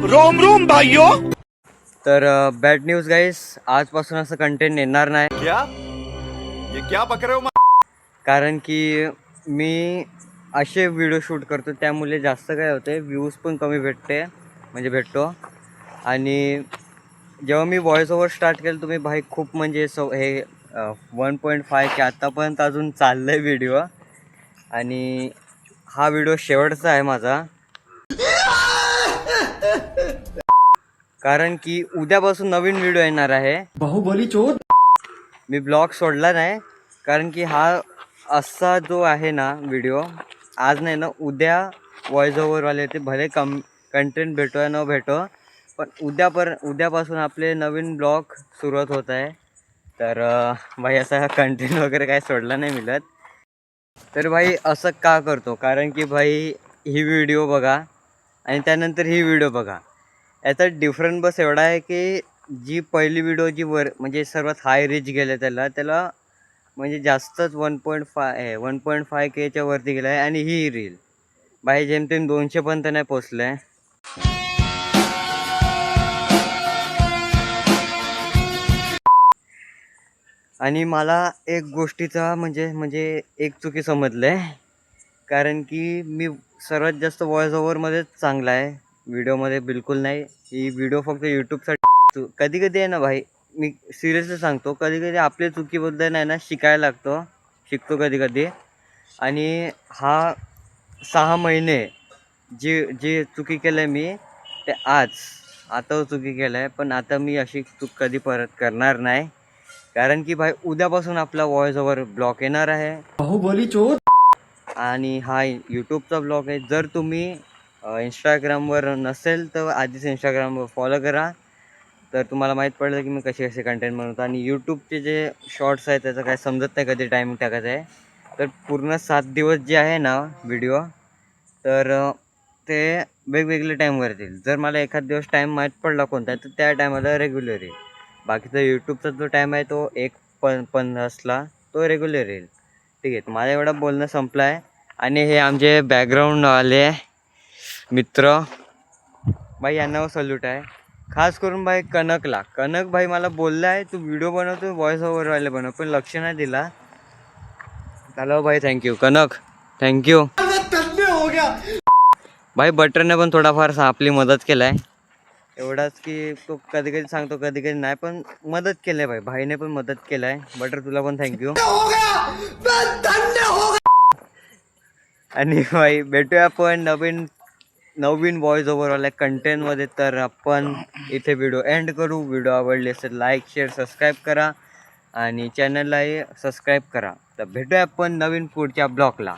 Rome Rome भाइयों. तर bad news गाईस, आजपासून असं कंटेंट येणार नाही. क्या पक रहे हो? कारण की मी असे व्हिडिओ शूट करतो, त्यामुळे जास्त काय होते, व्ह्यूज पण कमी भेटतो. आणि जेव्हा मी व्हॉइस ओव्हर स्टार्ट केलं तुम्ही भाई खूप म्हणजे हे 1.5 के आत्तापर्यंत अजून चाललं आहे व्हिडिओ. आणि हा व्हिडिओ शेवटचा आहे माझा, कारण की उद्यापासून नवीन व्हिडिओ येणार आहे. बाहुबली चोद. मी ब्लॉग सोडला नाही, कारण की हा असा जो आहे ना व्हिडिओ, आज नाही ना उद्या व्हॉइस ओव्हरवाले ते भले कंटेंट भेटो न भेटो, पण उद्यापासून आपले नवीन ब्लॉग सुरुवात होत आहे. तर भाई असा कंटेंट वगैरे काय सोडला नाही मिळत. तर भाई असं का करतो, कारण की भाई ही व्हिडिओ बघा आणि त्यानंतर ही व्हिडिओ बघा, याचा डिफरन्स बस एवढा आहे की जी पहिली व्हिडिओ जी म्हणजे सर्वात हाय रीच गेले त्याला म्हणजे जास्तच 1.5 केच्या वरती गेला आहे. आणि ही रील भाई जेमतेम 200 पर्यंत नाही पोचलं आहे. आणि मला एक गोष्टीचा म्हणजे एक चुकी समजलं आहे, कारण की मी सर्वात जास्त व्हॉइस ओव्हरमध्येच चांगला आहे, व्हिडिओमध्ये बिलकुल नाही. ही व्हिडिओ फक्त यूट्यूबसाठी. कधी कधी आहे ना भाई, मी सिरियसली सांगतो, कधी कधी आपल्या चुकीबद्दल नाही ना शिकतो कधी कधी. आणि हा 6 महिने जे चुकी केलं आहे मी, ते आता चुकी केलं आहे, पण आता मी अशी चूक कधी परत करणार नाही. कारण की भाई उद्यापासून आपला व्हॉइस ओव्हर ब्लॉग येणार आहे. बाहुबली चोद. आणि हा यूट्यूबचा ब्लॉग आहे. जर तुम्ही इंस्टाग्रामवर नसेल तर आधीच इंस्टाग्रामवर फॉलो करा, तर तुम्हाला माहीत पडलं की मी कसे कंटेंट बनवतो. आणि यूट्यूबचे जे शॉर्ट्स आहेत त्याचं काय समजत नाही कधी टायमिंग टाकायचं आहे. तर पूर्ण 7 दिवस जे आहे ना व्हिडिओ, तर ते वेगवेगळे टाईमवर येतील. जर मला एखाद दिवस टाईम माहीत पडला कोणता, तर त्या टायमाला रेग्युलर येईल. बाकीचा यूट्यूबचा जो टाईम आहे तो 1:50ला तो रेग्युलर येईल. ठीक आहे, माझा एवढा बोलणं संपलं आहे. आणि हे आमचे बॅकग्राऊंड आले मित्र भाई, यांना सल्यूट आहे. खास करून भाई कनक भाई मला बोलला आहे तू व्हिडिओ बनवतो व्हॉइस ओव्हरवाले बनव, पण लक्ष नाही दिला. हॅलो भाई, थँक्यू कनक, थँक्यू हो गया. भाई. बटरने पण थोडाफार आपली मदत केला आहे. एवढाच की तो कधी कधी सांगतो कधी कधी नाही, पण मदत केली आहे भाईने पण मदत केलं आहे. बटर तुला पण थँक्यू. आणि भाई भेटूया आपण नवीन व्हॉइस ओव्हरवाल्या कंटेंटमध्ये. तर आपण इथे व्हिडिओ एंड करू. व्हिडिओ आवडले असेल लाईक शेअर सबस्क्राईब करा आणि चॅनललाही सबस्क्राईब करा. तर भेटूया आपण नवीन पुढच्या ब्लॉगला.